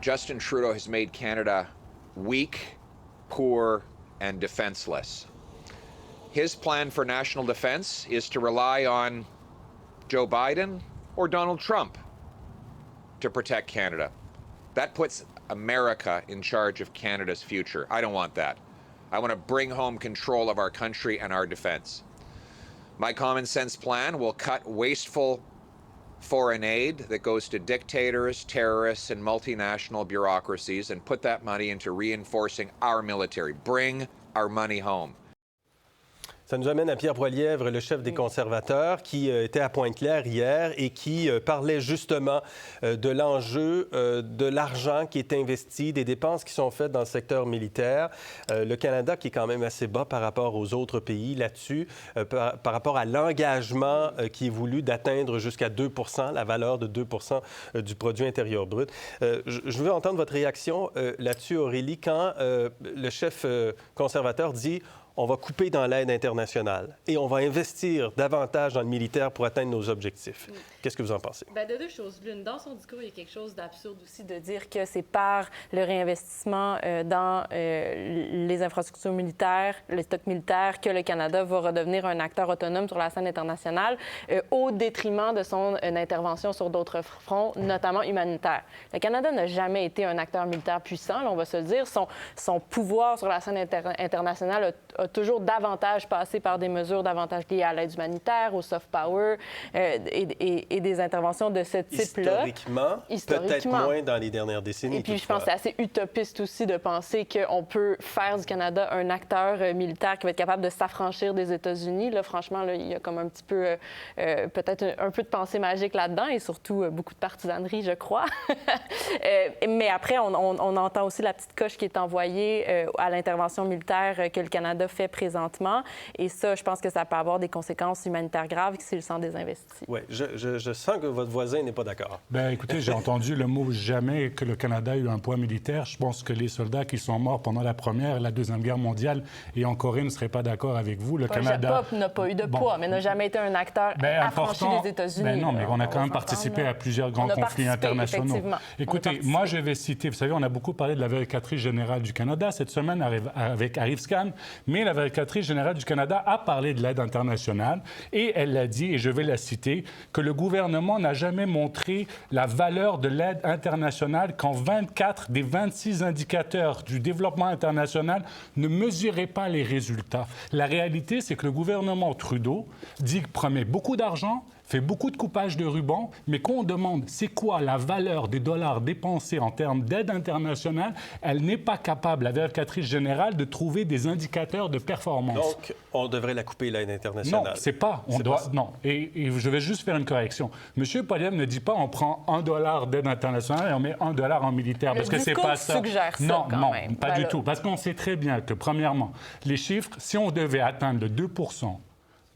Justin Trudeau has made Canada weak, poor, and defenseless. His plan for national defense is to rely on Joe Biden or Donald Trump to protect Canada. That puts America in charge of Canada's future. I don't want that. I want to bring home control of our country and our defense. My common sense plan will cut wasteful foreign aid that goes to dictators, terrorists, and multinational bureaucracies and put that money into reinforcing our military. Bring our money home. Ça nous amène à Pierre Poilievre, le chef des conservateurs, qui était à Pointe-Claire hier et qui parlait justement de l'enjeu de l'argent qui est investi, des dépenses qui sont faites dans le secteur militaire. Le Canada, qui est quand même assez bas par rapport aux autres pays là-dessus, par rapport à l'engagement qui est voulu d'atteindre jusqu'à 2 %, la valeur de 2 % du produit intérieur brut. Je veux entendre votre réaction là-dessus, Aurélie, quand le chef conservateur dit on va couper dans l'aide internationale et on va investir davantage dans le militaire pour atteindre nos objectifs. Qu'est-ce que vous en pensez? Bien, de deux choses. L'une, dans son discours, il y a quelque chose d'absurde aussi de dire que c'est par le réinvestissement dans les infrastructures militaires, les stocks militaires, que le Canada va redevenir un acteur autonome sur la scène internationale au détriment de son intervention sur d'autres fronts, notamment humanitaires. Le Canada n'a jamais été un acteur militaire puissant, là, on va se le dire. Son pouvoir sur la scène internationale a toujours davantage passé par des mesures davantage liées à l'aide humanitaire, au soft power et des interventions de ce type-là. Historiquement, peut-être moins dans les dernières décennies. Et puis, je pense que c'est assez utopiste aussi de penser qu'on peut faire du Canada un acteur militaire qui va être capable de s'affranchir des États-Unis. Là, franchement, là, il y a comme un petit peu, peut-être un peu de pensée magique là-dedans et surtout beaucoup de partisanerie, je crois. Mais après, on entend aussi la petite coche qui est envoyée à l'intervention militaire que le Canada fait présentement. Et ça, je pense que ça peut avoir des conséquences humanitaires graves s'il s'en désinvestit. Oui, je sens que votre voisin n'est pas d'accord. Bien, écoutez, j'ai entendu le mot jamais que le Canada a eu un poids militaire. Je pense que les soldats qui sont morts pendant la Première et la Deuxième Guerre mondiale et en Corée ne seraient pas d'accord avec vous. Le Canada n'a pas eu de poids, mais n'a jamais été un acteur affranchi des États-Unis. Ben non, mais on a quand même participé à plusieurs grands conflits internationaux. Écoutez, moi, je vais citer, vous savez, on a beaucoup parlé de la vérificatrice générale du Canada cette semaine avec Arifscan, mais la vérificatrice générale du Canada a parlé de l'aide internationale et elle a dit, et je vais la citer, que le gouvernement n'a jamais montré la valeur de l'aide internationale quand 24 des 26 indicateurs du développement international ne mesuraient pas les résultats. La réalité, c'est que le gouvernement Trudeau dit qu'il promet beaucoup d'argent, fait beaucoup de coupage de ruban, mais quand on demande c'est quoi la valeur des dollars dépensés en termes d'aide internationale, elle n'est pas capable, la vérificatrice générale, de trouver des indicateurs de performance. Donc, on devrait la couper, l'aide internationale. Non, c'est pas. On doit. Non. Et je vais juste faire une correction. M. Poilievre ne dit pas on prend $1 d'aide internationale et on met $1 en militaire, parce que c'est pas ça. Suggère ça non, quand non, même. pas du tout. Parce qu'on sait très bien que, premièrement, les chiffres, si on devait atteindre le 2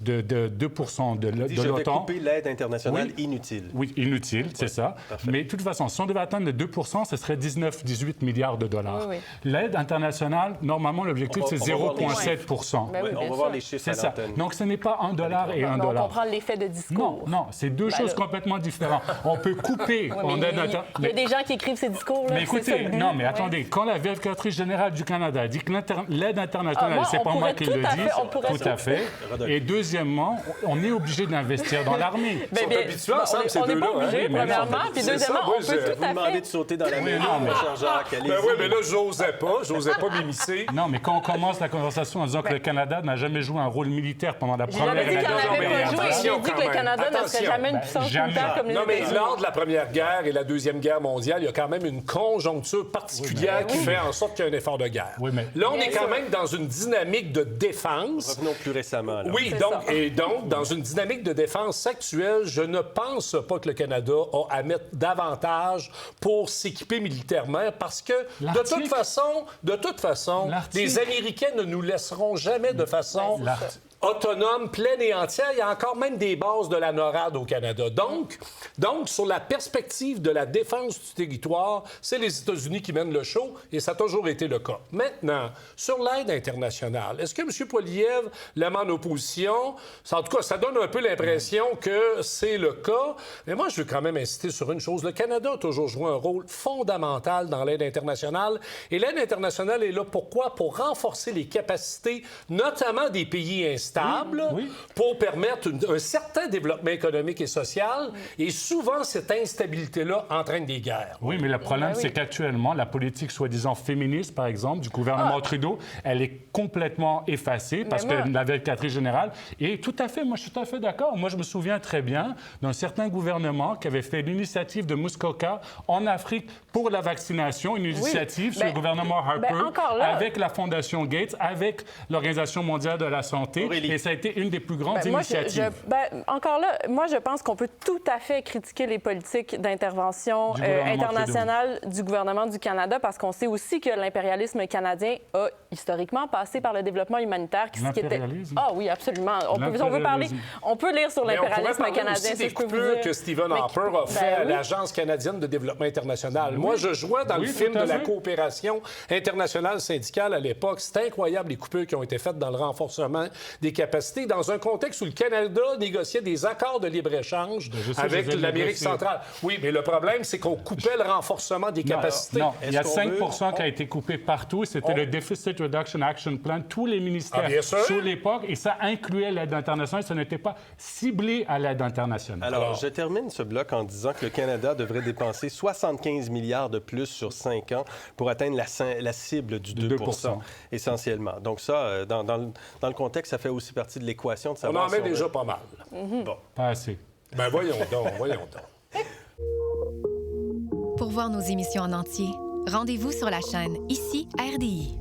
de 2% de l'OTAN. Je vais couper l'aide internationale inutile. Oui, inutile, c'est ça. Parfait. Mais de toute façon, si on devait atteindre le 2 ce serait 19-18 milliards de dollars. Oui. L'aide internationale, normalement, l'objectif, c'est 0,7 on va voir les chiffres à l'antenne. Donc, ce n'est pas $1 et $1. On comprend l'effet de discours. Non, c'est deux choses complètement différentes. On peut couper en aide internationale. Il y a des gens qui écrivent ces discours-là. Mais écoutez, non, mais attendez, quand la vérificatrice générale du Canada dit que l'aide internationale, c'est pas moi qui le dis, tout à fait. Et deuxièmement, on est obligé d'investir dans l'armée. Ils sont habitués ensemble, ces deux-là. On n'est pas obligé, premièrement. Puis deuxièmement, on peut tout à fait... Vous demandez de sauter dans la mer, mon cher Jacques. Ben oui, mais là, j'osais pas m'immiscer. Non, mais quand on commence la conversation en disant que le Canada n'a jamais joué un rôle militaire pendant la Première et la Deuxième Guerre mondiale... J'ai dit que le Canada ne serait jamais une puissance militaire comme les États-Unis. Non, mais lors de la Première Guerre et la Deuxième Guerre mondiale, il y a quand même une conjoncture particulière qui fait en sorte qu'il y a un effort de guerre. Oui, mais... Là, on est quand même dans une dynamique de défense. Revenons plus récemment. Là. Oui, donc, dans une dynamique de défense actuelle, je ne pense pas que le Canada a à mettre davantage pour s'équiper militairement parce que, de toute façon, les Américains ne nous laisseront jamais de façon autonome, pleine et entière. Il y a encore même des bases de la NORAD au Canada. Donc, sur la perspective de la défense du territoire, c'est les États-Unis qui mènent le show et ça a toujours été le cas. Maintenant, sur l'aide internationale, est-ce que M. Poilievre l'aime en opposition? En tout cas, ça donne un peu l'impression que c'est le cas. Mais moi, je veux quand même insister sur une chose. Le Canada a toujours joué un rôle fondamental dans l'aide internationale. Et l'aide internationale est là pourquoi? Pour renforcer les capacités, notamment des pays instables, pour permettre un certain développement économique et social. Et souvent, cette instabilité-là entraîne des guerres. Oui, mais le problème, c'est qu'actuellement, la politique soi-disant féministe, par exemple, du gouvernement Trudeau, elle est complètement effacée parce que la vérificatrice générale est tout à fait, moi, je suis tout à fait d'accord. Moi, je me souviens très bien d'un certain gouvernement qui avait fait l'initiative de Muskoka en Afrique pour la vaccination, une initiative sur le gouvernement Harper, avec la Fondation Gates, avec l'Organisation mondiale de la santé, et ça a été une des plus grandes initiatives. Encore là, moi, je pense qu'on peut tout à fait critiquer les politiques d'intervention internationale du gouvernement du Canada parce qu'on sait aussi que l'impérialisme canadien a historiquement passé par le développement humanitaire. L'impérialisme? Ah oui, absolument. On peut lire sur l'impérialisme canadien. C'est des coupures que Stephen Harper a fait à l'Agence canadienne de développement international. Moi, je jouais dans le film de la coopération internationale syndicale à l'époque. C'est incroyable les coupures qui ont été faites dans le renforcement des capacités dans un contexte où le Canada négociait des accords de libre-échange avec l'Amérique centrale. Oui, mais le problème, c'est qu'on coupait le renforcement des capacités. Non, il y a 5 qui a été coupé partout. C'était le Deficit Reduction Action Plan. Tous les ministères sur l'époque, et ça incluait l'aide internationale. Ça n'était pas ciblé à l'aide internationale. Alors, je termine ce bloc en disant que le Canada devrait dépenser 75 milliards de plus sur 5 ans pour atteindre la cible du 2 essentiellement. Donc ça, dans le contexte, ça fait aussi partie de l'équation de savoir... On en met déjà pas mal. Bon. Pas assez. Ben voyons donc. Pour voir nos émissions en entier, rendez-vous sur la chaîne Ici RDI.